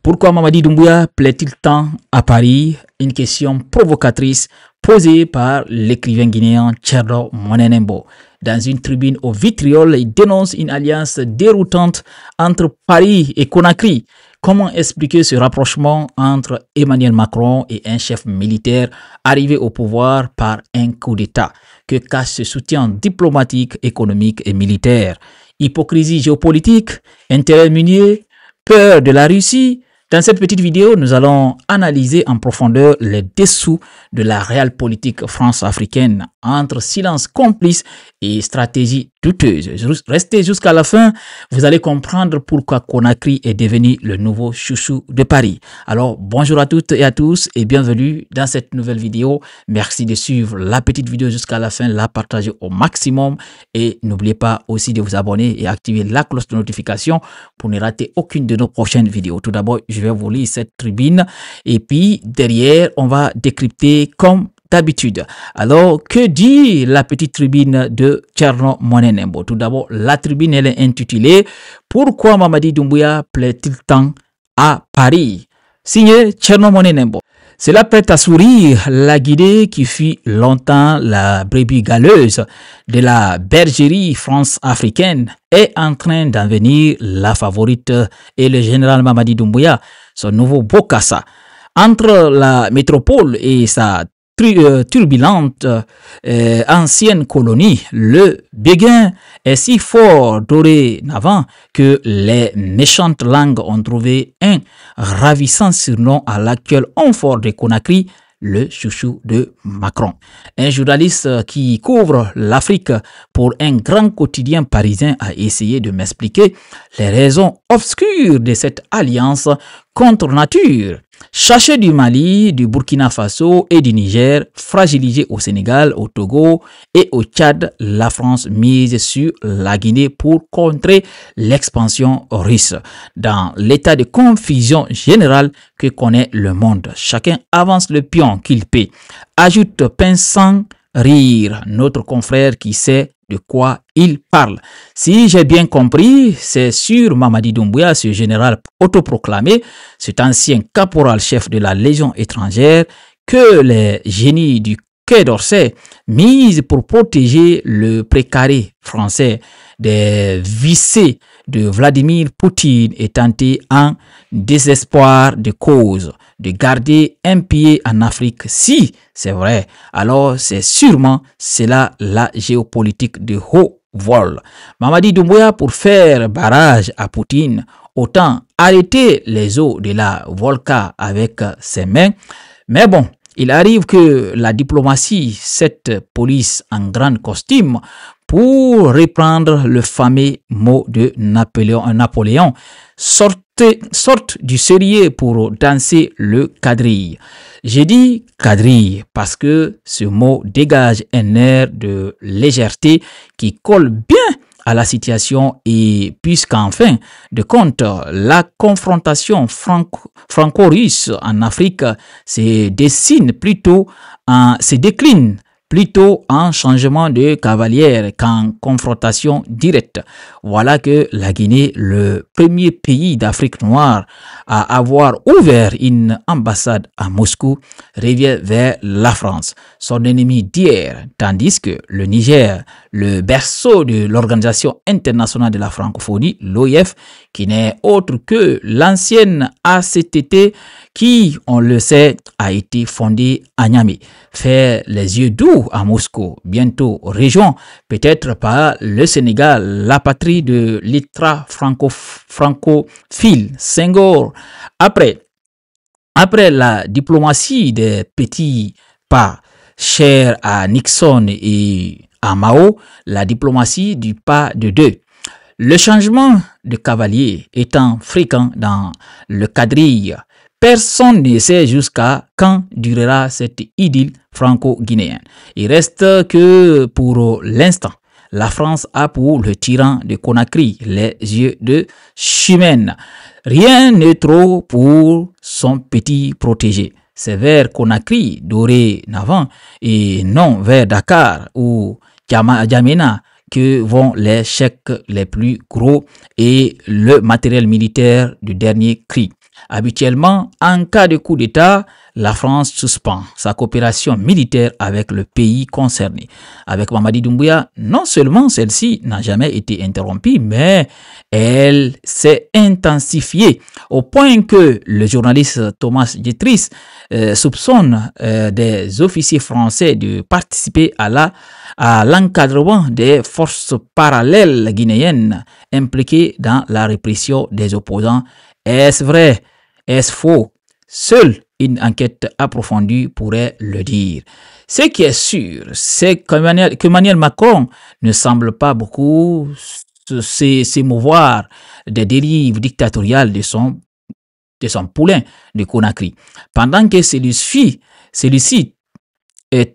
Pourquoi Mamadi Doumbouya plaît-il tant à Paris? Une question provocatrice posée par l'écrivain guinéen Thierno Monenembo. Dans une tribune au vitriol, il dénonce une alliance déroutante entre Paris et Conakry. Comment expliquer ce rapprochement entre Emmanuel Macron et un chef militaire arrivé au pouvoir par un coup d'État? Que cache ce soutien diplomatique, économique et militaire? Hypocrisie géopolitique, intérêts miniers, peur de la Russie? Dans cette petite vidéo, nous allons analyser en profondeur les dessous de la réelle politique france-africaine entre silence complice et stratégie douteuse. Restez jusqu'à la fin, vous allez comprendre pourquoi Conakry est devenu le nouveau chouchou de Paris. Alors, bonjour à toutes et à tous et bienvenue dans cette nouvelle vidéo. Merci de suivre la petite vidéo jusqu'à la fin, la partager au maximum et n'oubliez pas aussi de vous abonner et activer la cloche de notification pour ne rater aucune de nos prochaines vidéos. Tout d'abord, je vais vous lire cette tribune et puis derrière, on va décrypter comme d'habitude. Alors, que dit la petite tribune de Thierno Monenembo? Tout d'abord, la tribune elle est intitulée « Pourquoi Mamadi Doumbouya plaît-il tant à Paris ?» Signé Thierno Monenembo. Cela prête à sourire la Guinée qui fut longtemps la brebis galeuse de la bergerie France-africaine est en train d'en venir la favorite et le général Mamadi Doumbouya, son nouveau Bokassa. Entre la métropole et sa turbulente ancienne colonie, le béguin est si fort dorénavant que les méchantes langues ont trouvé un ravissant surnom à l'actuel homme fort de Conakry, le chouchou de Macron. Un journaliste qui couvre l'Afrique pour un grand quotidien parisien a essayé de m'expliquer les raisons obscures de cette alliance contre nature. Cherchés du Mali, du Burkina Faso et du Niger, fragilisés au Sénégal, au Togo et au Tchad, la France mise sur la Guinée pour contrer l'expansion russe. Dans l'état de confusion générale que connaît le monde, chacun avance le pion qu'il paie. Ajoute pinçant rire notre confrère qui sait de quoi il parle. Si j'ai bien compris, c'est sur Mamadi Doumbouya, ce général autoproclamé, cet ancien caporal-chef de la Légion étrangère, que les génies du Quai d'Orsay misent pour protéger le précaré français des viciés de Vladimir Poutine et tenté en désespoir de cause de garder un pied en Afrique. Si c'est vrai, alors c'est sûrement cela la géopolitique de haut vol. Mamadi Doumbouya, pour faire barrage à Poutine, autant arrêter les eaux de la Volga avec ses mains. Mais bon, il arrive que la diplomatie, cette police en grand costume, pour reprendre le fameux mot de Napoléon, sorte du sérieux pour danser le quadrille. J'ai dit quadrille parce que ce mot dégage un air de légèreté qui colle bien à la situation et puisqu'en fin de compte, la confrontation franco-russe en Afrique se décline plutôt en changement de cavalière qu'en confrontation directe. Voilà que la Guinée, le premier pays d'Afrique noire à avoir ouvert une ambassade à Moscou, revient vers la France, son ennemi d'hier, tandis que le Niger, le berceau de l'Organisation internationale de la francophonie, l'OIF, qui n'est autre que l'ancienne ACTT, qui, on le sait, a été fondée à Niamey, fait les yeux doux à Moscou, bientôt région, peut-être par le Sénégal, la patrie de l'Itra francophile, Senghor. Après la diplomatie des petits pas chers à Nixon et à Mao, la diplomatie du pas de deux. Le changement de cavalier étant fréquent dans le quadrille, personne ne sait jusqu'à quand durera cette idylle franco-guinéenne. Il reste que pour l'instant, la France a pour le tyran de Conakry les yeux de Chimène. Rien n'est trop pour son petit protégé. C'est vers Conakry dorénavant et non vers Dakar ou Djamena que vont les chèques les plus gros et le matériel militaire du dernier cri. Habituellement, en cas de coup d'État, la France suspend sa coopération militaire avec le pays concerné. Avec Mamadi Doumbouya, non seulement celle-ci n'a jamais été interrompue, mais elle s'est intensifiée au point que le journaliste Thomas Dietrich soupçonne des officiers français de participer à l'encadrement des forces parallèles guinéennes impliquées dans la répression des opposants. Est-ce vrai? Est-ce faux? Seule une enquête approfondie pourrait le dire. Ce qui est sûr, c'est qu'Emmanuel Macron ne semble pas beaucoup s'émouvoir des dérives dictatoriales de son poulain de Conakry. Pendant que celui-ci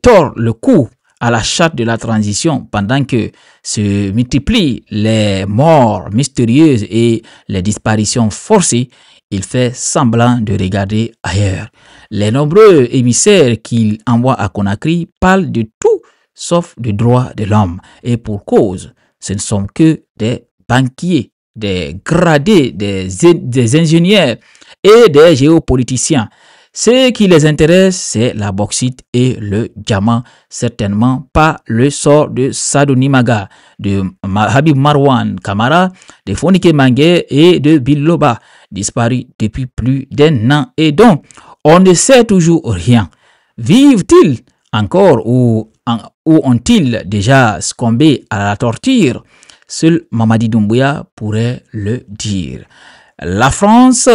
tord le cou à la charte de la transition, pendant que se multiplient les morts mystérieuses et les disparitions forcées, il fait semblant de regarder ailleurs. Les nombreux émissaires qu'il envoie à Conakry parlent de tout sauf de droits de l'homme. Et pour cause, ce ne sont que des banquiers, des gradés, des ingénieurs et des géopoliticiens. Ce qui les intéresse, c'est la bauxite et le diamant, certainement pas le sort de Sadoni Maga, de Habib Marwan Kamara, de Fonike Mangue et de Biloba, disparus depuis plus d'un an et dont on ne sait toujours rien. Vivent-ils encore ou ont-ils déjà succombé à la torture? Seul Mamadi Doumbouya pourrait le dire. La France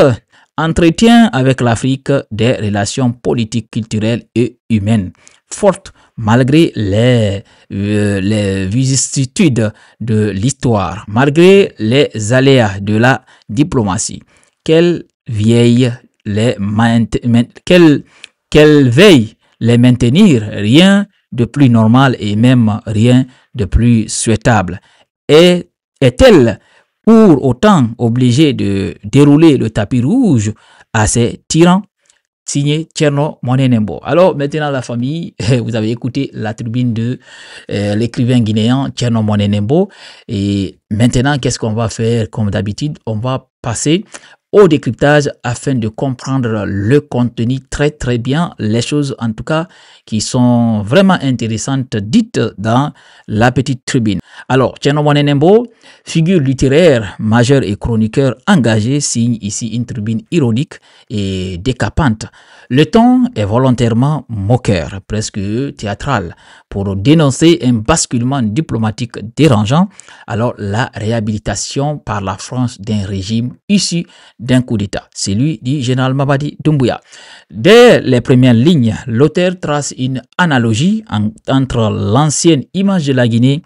entretient avec l'Afrique des relations politiques, culturelles et humaines fortes malgré les vicissitudes de l'histoire, malgré les aléas de la diplomatie. Qu'elle veille les maintenir, rien de plus normal et même rien de plus souhaitable. Est-elle pour autant obligée de dérouler le tapis rouge à ces tyrans? Signé Tcherno Monenembo. Alors maintenant la famille, vous avez écouté la tribune de l'écrivain guinéen Tcherno Monenembo. Et maintenant, qu'est-ce qu'on va faire? Comme d'habitude, on va passer au décryptage afin de comprendre le contenu très bien, les choses en tout cas qui sont vraiment intéressantes dites dans la petite tribune. Alors, Tcherno Monenembo, figure littéraire majeure et chroniqueur engagé, signe ici une tribune ironique et décapante. Le ton est volontairement moqueur, presque théâtral, pour dénoncer un basculement diplomatique dérangeant, alors la réhabilitation par la France d'un régime issu d'un coup d'État, celui du général Mamadi Doumbouya. Dès les premières lignes, l'auteur trace une analogie entre l'ancienne image de la Guinée,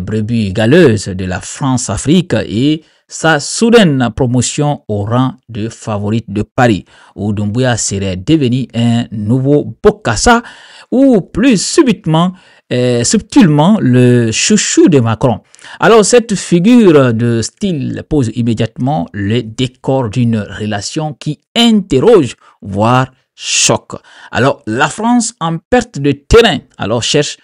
brebis galeuse de la France-Afrique, et sa soudaine promotion au rang de favorite de Paris, où Doumbouya serait devenu un nouveau Bokassa, ou plus subtilement le chouchou de Macron. Alors cette figure de style pose immédiatement le décor d'une relation qui interroge, voire choque. Alors la France en perte de terrain, alors cherche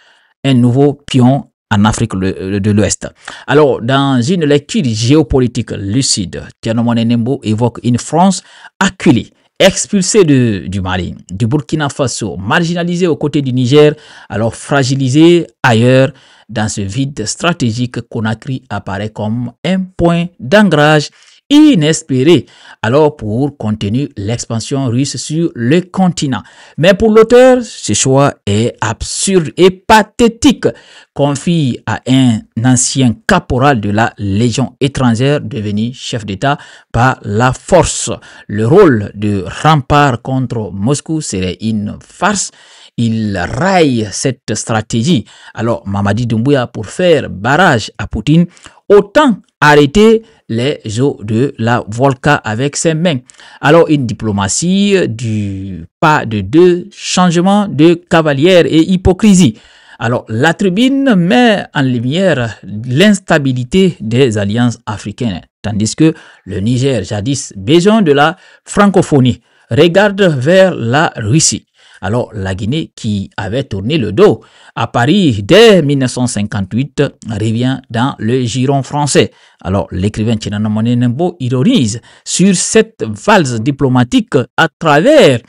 un nouveau pion en Afrique de l'Ouest. Alors, dans une lecture géopolitique lucide, Tcherno Monenembo évoque une France acculée, expulsée du Mali, du Burkina Faso, marginalisée aux côtés du Niger, alors fragilisée ailleurs. Dans ce vide stratégique, Conakry apparaît comme un point d'ancrage inespéré, alors pour contenir l'expansion russe sur le continent. Mais pour l'auteur, ce choix est absurde et pathétique. Confie à un ancien caporal de la Légion étrangère devenu chef d'État par la force. Le rôle de rempart contre Moscou serait une farce. Il raille cette stratégie. Alors, Mamadi Doumbouya, pour faire barrage à Poutine, autant arrêter les eaux de la Volga avec ses mains. Alors, une diplomatie du pas de deux, changement de cavalière et hypocrisie. Alors, la tribune met en lumière l'instabilité des alliances africaines, tandis que le Niger, jadis besoin de la francophonie, regarde vers la Russie. Alors, la Guinée, qui avait tourné le dos à Paris dès 1958, revient dans le giron français. Alors, l'écrivain Tchénana Moné Nembo ironise sur cette valse diplomatique à travers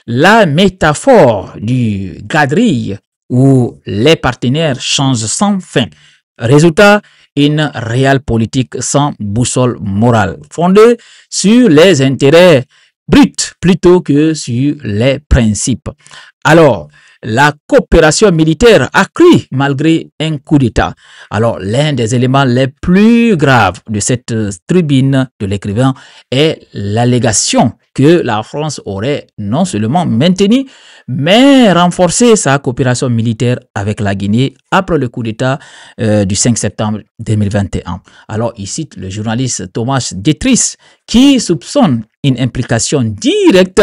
la métaphore du quadrille où les partenaires changent sans fin. Résultat, une réelle politique sans boussole morale, fondée sur les intérêts bruts plutôt que sur les principes. Alors, la coopération militaire accrue malgré un coup d'État. Alors, l'un des éléments les plus graves de cette tribune de l'écrivain est l'allégation que la France aurait non seulement maintenu, mais renforcé sa coopération militaire avec la Guinée après le coup d'État du 5 septembre 2021. Alors, il cite le journaliste Thomas Détris qui soupçonne une implication directe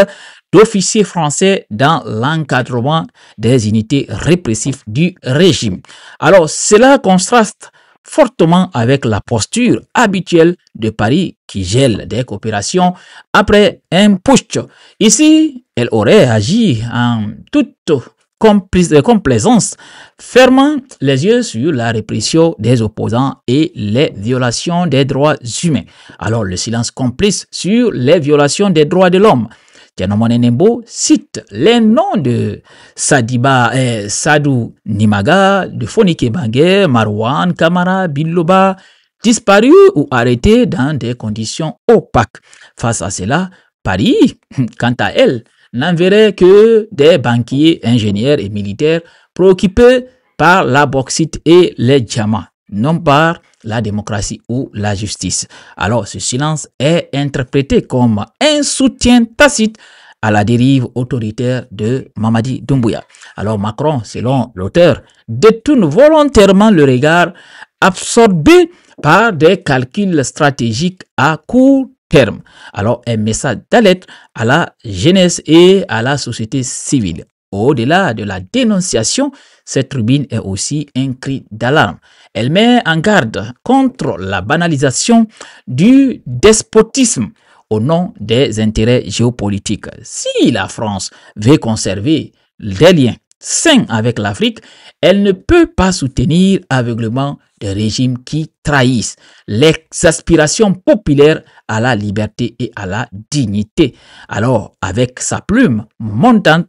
d'officiers français dans l'encadrement des unités répressives du régime. Alors, cela contraste fortement avec la posture habituelle de Paris qui gèle des coopérations après un putsch. Ici, elle aurait agi en toute complaisance, fermant les yeux sur la répression des opposants et les violations des droits humains. Alors, le silence complice sur les violations des droits de l'homme. Tchénana Moné Nembo cite les noms de Sadou Nimaga, de Fonike Bangué, Marouane Kamara, Biloba, disparus ou arrêtés dans des conditions opaques. Face à cela, Paris, quant à elle, n'enverrait que des banquiers, ingénieurs et militaires préoccupés par la bauxite et les diamants, non par la démocratie ou la justice. Alors, ce silence est interprété comme un soutien tacite à la dérive autoritaire de Mamadi Doumbouya. Alors, Macron, selon l'auteur, détourne volontairement le regard absorbé par des calculs stratégiques à court terme. Alors, un message d'alerte à la jeunesse et à la société civile. Au-delà de la dénonciation, cette tribune est aussi un cri d'alarme. Elle met en garde contre la banalisation du despotisme au nom des intérêts géopolitiques. Si la France veut conserver des liens sains avec l'Afrique, elle ne peut pas soutenir aveuglément des régimes qui trahissent les aspirations populaires à la liberté et à la dignité. Alors, avec sa plume mordante,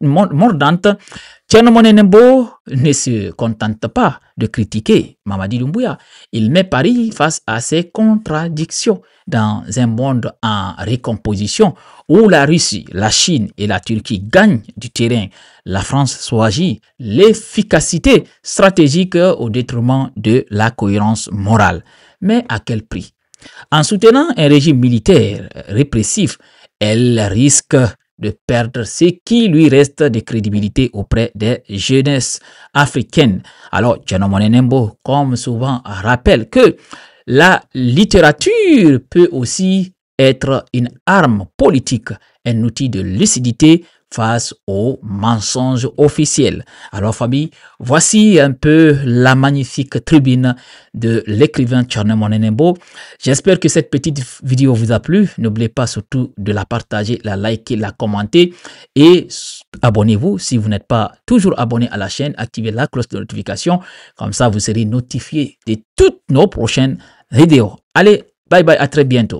Tchénana Moné Nembo ne se contente pas de critiquer Mamadi Doumbouya. Il met Paris face à ses contradictions dans un monde en recomposition où la Russie, la Chine et la Turquie gagnent du terrain. La France choisit l'efficacité stratégique au détriment de la cohérence morale. Mais à quel prix? En soutenant un régime militaire répressif, elle risque de perdre ce qui lui reste de crédibilité auprès des jeunesses africaines. Alors, Tchénana Moné Nembo, comme souvent, rappelle que la littérature peut aussi être une arme politique, un outil de lucidité face aux mensonges officiels. Alors famille, voici un peu la magnifique tribune de l'écrivain Tchénana Moné Nembo. J'espère que cette petite vidéo vous a plu. N'oubliez pas surtout de la partager, la liker, la commenter et abonnez-vous si vous n'êtes pas toujours abonné à la chaîne. Activez la cloche de notification, comme ça vous serez notifié de toutes nos prochaines vidéos. Allez, bye bye, à très bientôt.